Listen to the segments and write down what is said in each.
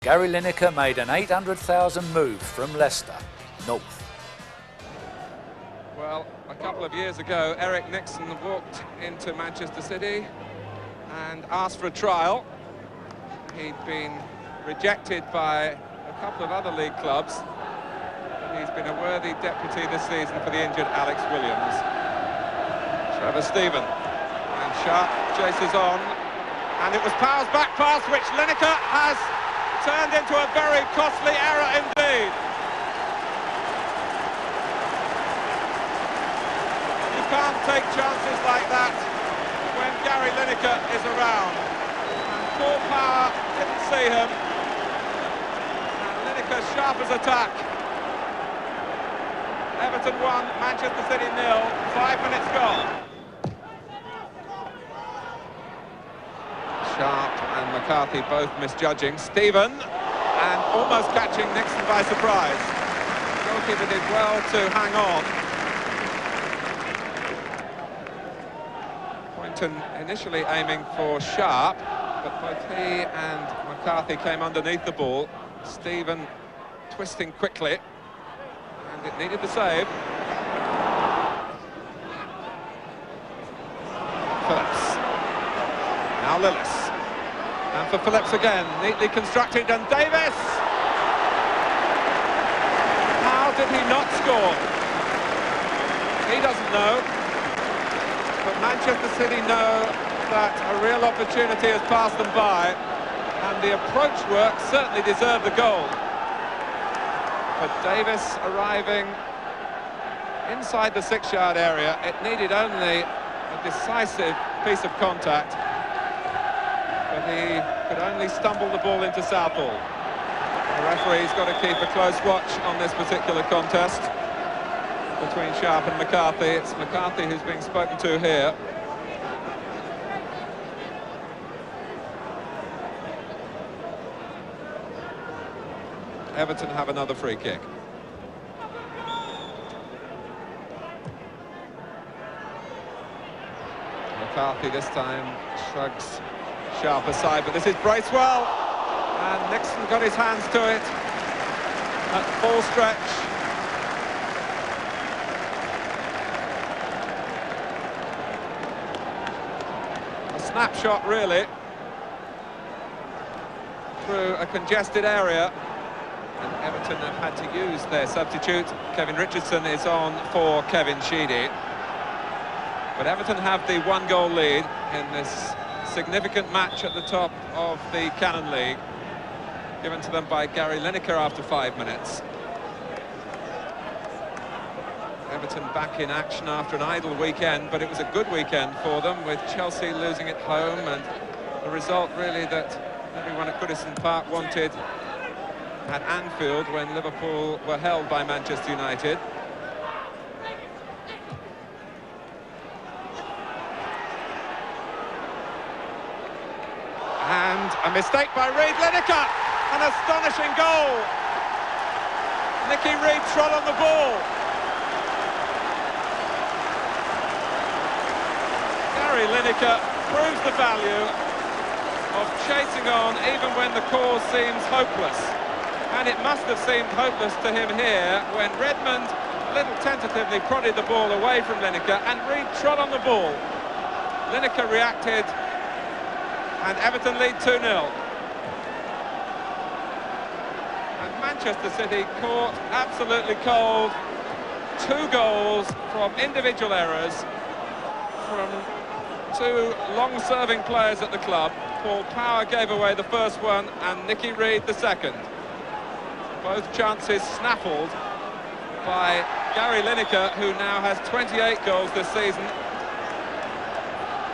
Gary Lineker made an 800,000 move from Leicester, north. Well, a couple of years ago, Nixon walked into Manchester City and asked for a trial. He'd been rejected by a couple of other league clubs. He's been a worthy deputy this season for the injured Alex Williams. Trevor Stevens, and Sharp chases on, and it was Power's back pass which Lineker has turned into a very costly error indeed. You can't take chances like that when Gary Lineker is around. And poor Power didn't see him. And Lineker sharp as attack. Everton 1, Manchester City 0, 5 minutes gone. Sharp and McCarthy both misjudging. Stephen, and almost catching Nixon by surprise. The goalkeeper did well to hang on. Pointon initially aiming for Sharp, but both he and McCarthy came underneath the ball. Stephen twisting quickly, and it needed the save. Phillips. Now Lillis. And for Phillips again, neatly constructed, and Davies! How did he not score? He doesn't know. But Manchester City know that a real opportunity has passed them by, and the approach work certainly deserved the goal. But Davies arriving inside the 6-yard area, it needed only a decisive piece of contact, but he could only stumble the ball into Southall. The referee's got to keep a close watch on this particular contest between Sharp and McCarthy. It's McCarthy who's being spoken to here. Everton have another free kick. McCarthy this time shrugs Sharp aside, but this is Bracewell, and Nixon got his hands to it at full stretch. A snapshot really through a congested area, and Everton have had to use their substitute. Kevin Richardson is on for Kevin Sheedy. But Everton have the 1-goal lead in this significant match at the top of the Cannon League, given to them by Gary Lineker after 5 minutes. Everton back in action after an idle weekend, but it was a good weekend for them, with Chelsea losing at home, and a result really that everyone at Goodison Park wanted at Anfield when Liverpool were held by Manchester United. And a mistake by Reid. Lineker, an astonishing goal. Nicky Reid trod on the ball. Gary Lineker proves the value of chasing on even when the cause seems hopeless. And it must have seemed hopeless to him here when Redmond a little tentatively prodded the ball away from Lineker, and Reid trod on the ball. Lineker reacted, and Everton lead 2-0. And Manchester City caught absolutely cold. 2 goals from individual errors from 2 long-serving players at the club. Paul Power gave away the first one, and Nicky Reid the second. Both chances snaffled by Gary Lineker, who now has 28 goals this season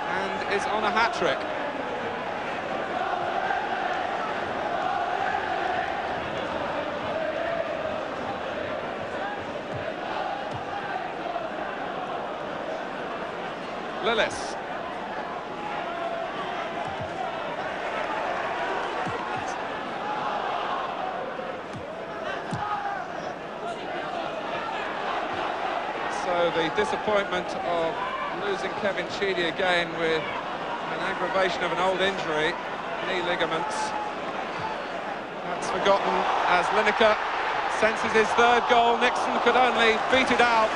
and is on a hat-trick. Lillis. So the disappointment of losing Kevin Sheedy again with an aggravation of an old injury, knee ligaments. That forgotten as Lineker senses his third goal. Nixon could only beat it out.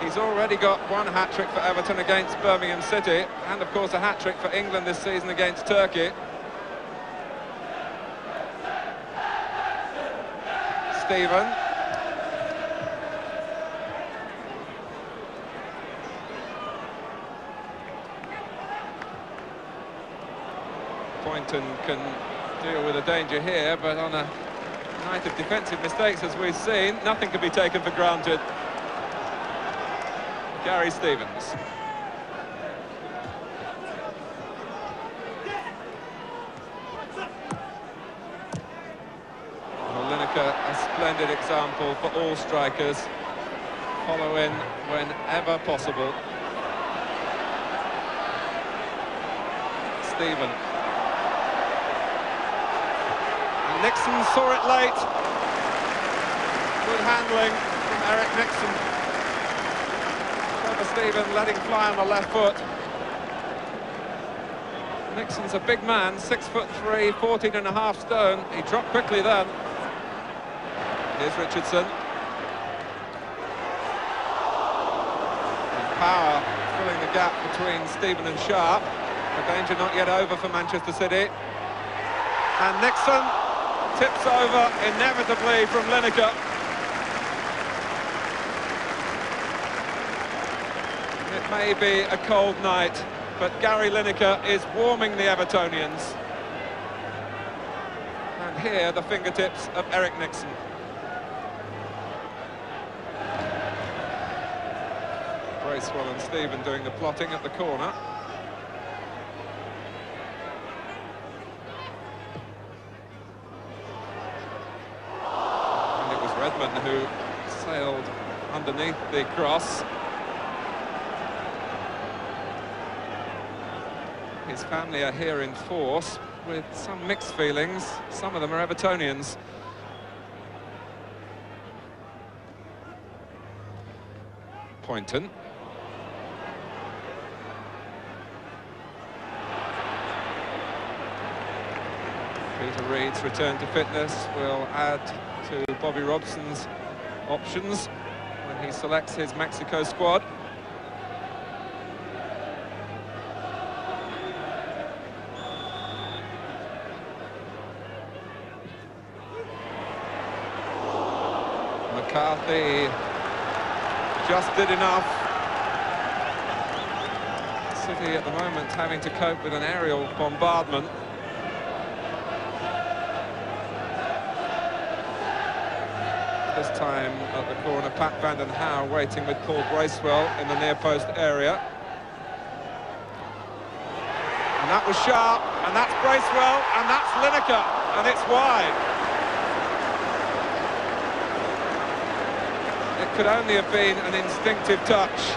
He's already got one hat-trick for Everton against Birmingham City, and of course a hat-trick for England this season against Turkey. Stephen. Pointon can deal with a danger here, but on a night of defensive mistakes, as we've seen, nothing can be taken for granted. Gary Stevens. Well, Lineker, a splendid example for all strikers. Follow in whenever possible. Stephen. And Nixon saw it late. Good handling from Eric Nixon. Stephen letting fly on the left foot. Nixon's a big man, 6'3", 14.5 stone. He dropped quickly then. Here's Richardson. And Power filling the gap between Stephen and Sharp. The danger not yet over for Manchester City. And Nixon tips over inevitably from Lineker. It may be a cold night, but Gary Lineker is warming the Evertonians. And here, the fingertips of Eric Nixon. Bracewell and Stephen doing the plotting at the corner. And it was Redmond who sailed underneath the cross. His family are here in force with some mixed feelings. Some of them are Evertonians. Pointon. Peter Reid's return to fitness will add to Bobby Robson's options when he selects his Mexico squad. McCarthy just did enough. City at the moment having to cope with an aerial bombardment. This time at the corner, Pat van den Hauwe waiting with Paul Bracewell in the near post area. And that was Sharp, and that's Bracewell, and that's Lineker, and it's wide. It could only have been an instinctive touch.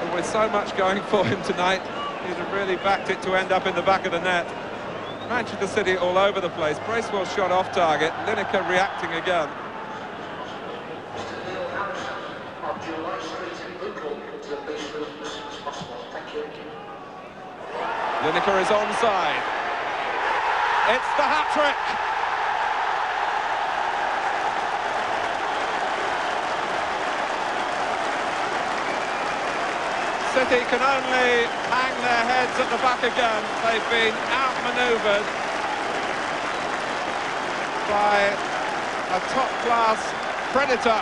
But with so much going for him tonight, he'd have really backed it to end up in the back of the net. Manchester City all over the place. Bracewell shot off target, Lineker reacting again. Lineker is onside. It's the hat-trick. City can only hang their heads at the back again. They've been outmanoeuvred by a top-class predator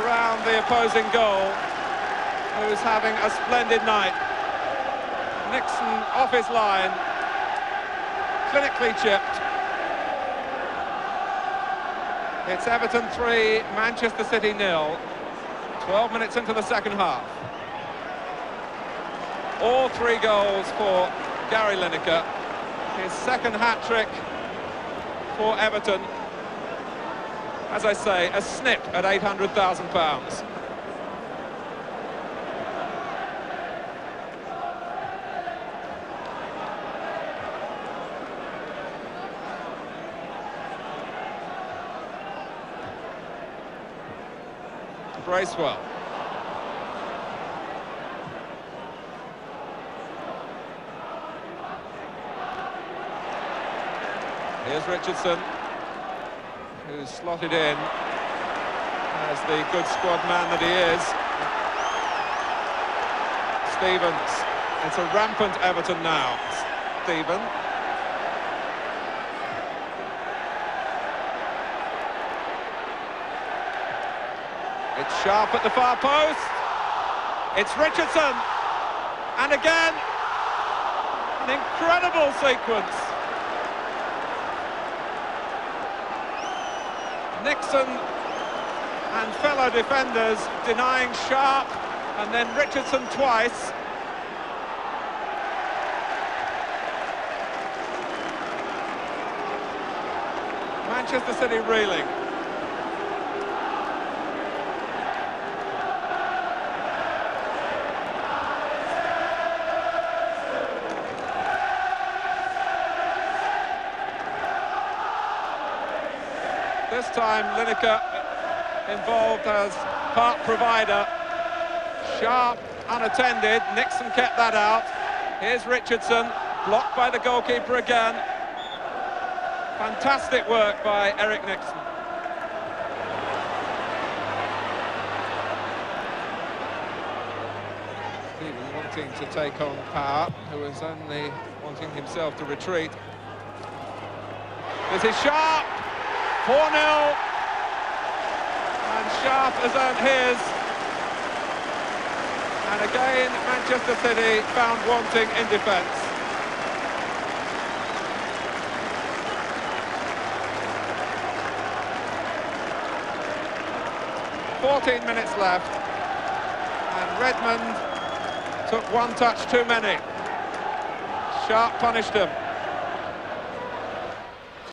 around the opposing goal, who's having a splendid night. Nixon off his line, clinically chipped. It's Everton 3, Manchester City 0. 12 minutes into the second half. All three goals for Gary Lineker. His second hat-trick for Everton. As I say, a snip at £800,000. Bracewell. Here's Richardson, who's slotted in as the good squad man that he is. Stevens. It's a rampant Everton now. Stephen. It's Sharp at the far post. It's Richardson. And again, an incredible sequence. Nixon and fellow defenders denying Sharp, and then Richardson twice. Manchester City reeling. This time Lineker involved as part provider. Sharp unattended. Nixon kept that out. Here's Richardson, blocked by the goalkeeper again. Fantastic work by Eric Nixon. Stevens wanting to take on Hauwe, who was only wanting himself to retreat. This is Sharp. 4-0, and Sharp has earned his. And again, Manchester City found wanting in defence. "14 minutes left, and Redmond took one touch too many. Sharp punished him.